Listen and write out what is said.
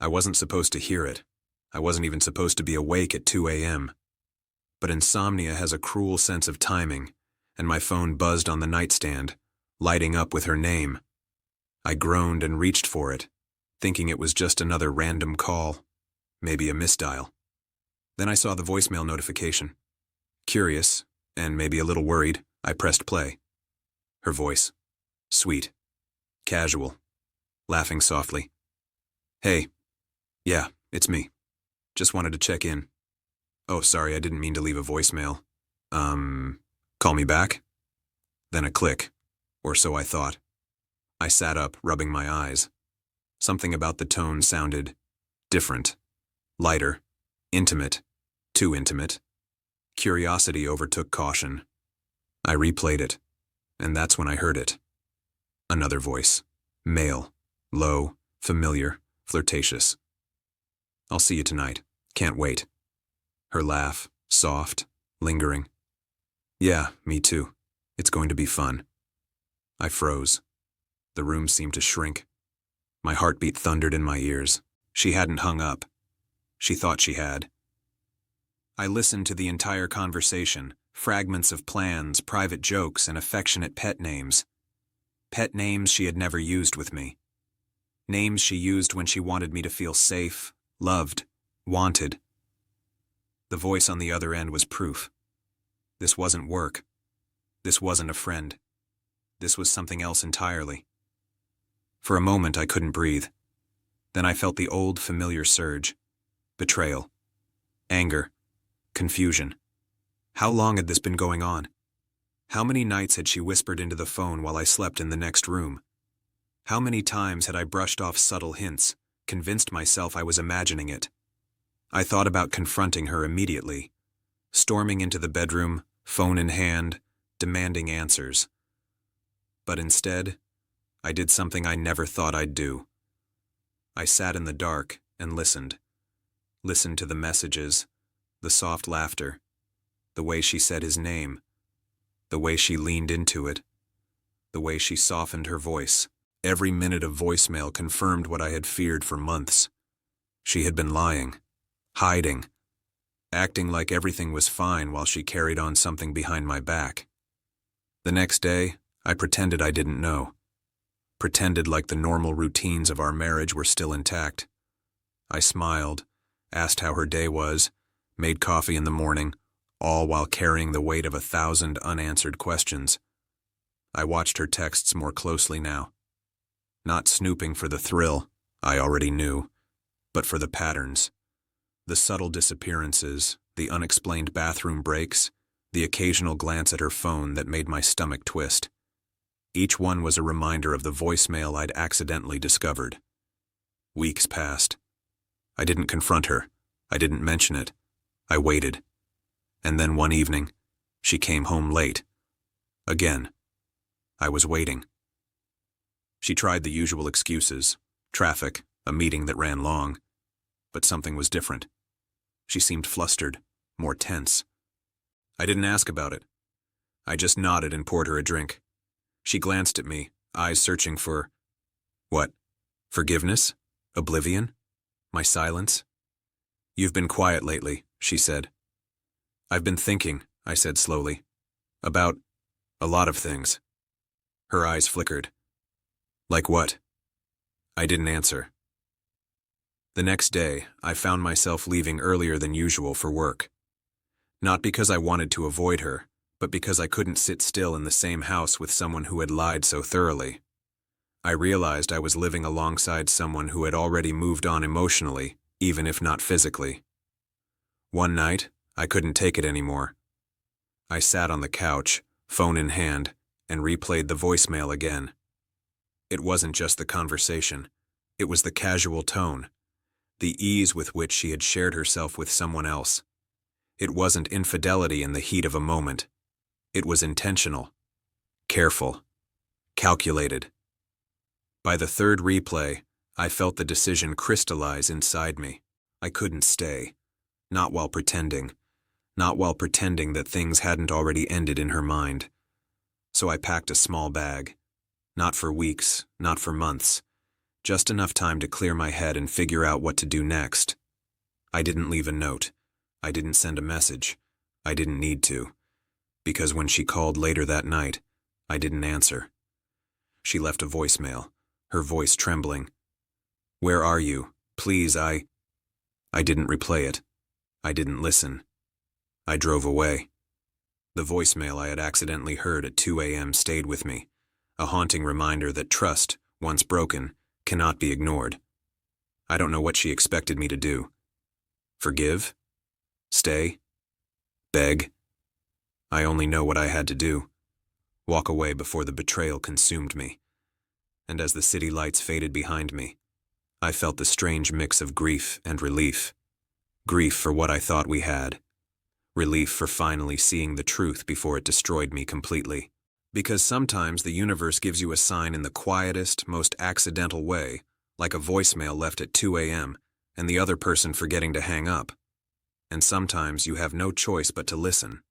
I wasn't supposed to hear it. I wasn't even supposed to be awake at 2 a.m. But insomnia has a cruel sense of timing, and my phone buzzed on the nightstand, lighting up with her name. I groaned and reached for it, thinking it was just another random call, maybe a misdial. Then I saw the voicemail notification. Curious, and maybe a little worried, I pressed play. Her voice. Sweet. Casual. Laughing softly. Hey. Yeah, it's me. Just wanted to check in. Oh, sorry, I didn't mean to leave a voicemail. Call me back? Then a click. Or so I thought. I sat up, rubbing my eyes. Something about the tone sounded different. Lighter. Intimate. Too intimate. Curiosity overtook caution. I replayed it, and that's when I heard it. Another voice. Male. Low. Familiar. Flirtatious. I'll see you tonight. Can't wait. Her laugh. Soft. Lingering. Yeah, me too. It's going to be fun. I froze. The room seemed to shrink. My heartbeat thundered in my ears. She hadn't hung up. She thought she had. I listened to the entire conversation, fragments of plans, private jokes, and affectionate pet names. Pet names she had never used with me. Names she used when she wanted me to feel safe, loved, wanted. The voice on the other end was proof. This wasn't work. This wasn't a friend. This was something else entirely. For a moment I couldn't breathe. Then I felt the old familiar surge. Betrayal. Anger. Confusion. How long had this been going on? How many nights had she whispered into the phone while I slept in the next room? How many times had I brushed off subtle hints, convinced myself I was imagining it? I thought about confronting her immediately, storming into the bedroom, phone in hand, demanding answers. But instead, I did something I never thought I'd do. I sat in the dark and listened. Listened to the messages, the soft laughter, the way she said his name, the way she leaned into it, the way she softened her voice. Every minute of voicemail confirmed what I had feared for months. She had been lying, hiding, acting like everything was fine while she carried on something behind my back. The next day, I pretended I didn't know. Pretended like the normal routines of our marriage were still intact. I smiled, asked how her day was, made coffee in the morning, all while carrying the weight of 1,000 unanswered questions. I watched her texts more closely now. Not snooping for the thrill, I already knew, but for the patterns. The subtle disappearances, the unexplained bathroom breaks, the occasional glance at her phone that made my stomach twist. Each one was a reminder of the voicemail I'd accidentally discovered. Weeks passed. I didn't confront her. I didn't mention it. I waited. And then one evening, she came home late. Again. I was waiting. She tried the usual excuses, traffic, a meeting that ran long. But something was different. She seemed flustered, more tense. I didn't ask about it. I just nodded and poured her a drink. She glanced at me, eyes searching for... What? Forgiveness? Oblivion? My silence? You've been quiet lately, she said. I've been thinking, I said slowly. About a lot of things. Her eyes flickered. Like what? I didn't answer. The next day, I found myself leaving earlier than usual for work. Not because I wanted to avoid her, but because I couldn't sit still in the same house with someone who had lied so thoroughly. I realized I was living alongside someone who had already moved on emotionally, even if not physically. One night, I couldn't take it anymore. I sat on the couch, phone in hand, and replayed the voicemail again. It wasn't just the conversation. It was the casual tone, the ease with which she had shared herself with someone else. It wasn't infidelity in the heat of a moment. It was intentional, careful, calculated. By the third replay, I felt the decision crystallize inside me. I couldn't stay. Not while pretending. Not while pretending that things hadn't already ended in her mind. So I packed a small bag. Not for weeks, not for months. Just enough time to clear my head and figure out what to do next. I didn't leave a note. I didn't send a message. I didn't need to. Because when she called later that night, I didn't answer. She left a voicemail, her voice trembling. "Where are you? Please, I didn't replay it. I didn't listen. I drove away. The voicemail I had accidentally heard at 2 a.m. stayed with me, a haunting reminder that trust, once broken, cannot be ignored. I don't know what she expected me to do. Forgive? Stay? Beg? I only know what I had to do. Walk away before the betrayal consumed me. And as the city lights faded behind me, I felt the strange mix of grief and relief. Grief for what I thought we had. Relief for finally seeing the truth before it destroyed me completely. Because sometimes the universe gives you a sign in the quietest, most accidental way, like a voicemail left at 2 a.m. and the other person forgetting to hang up. And sometimes you have no choice but to listen.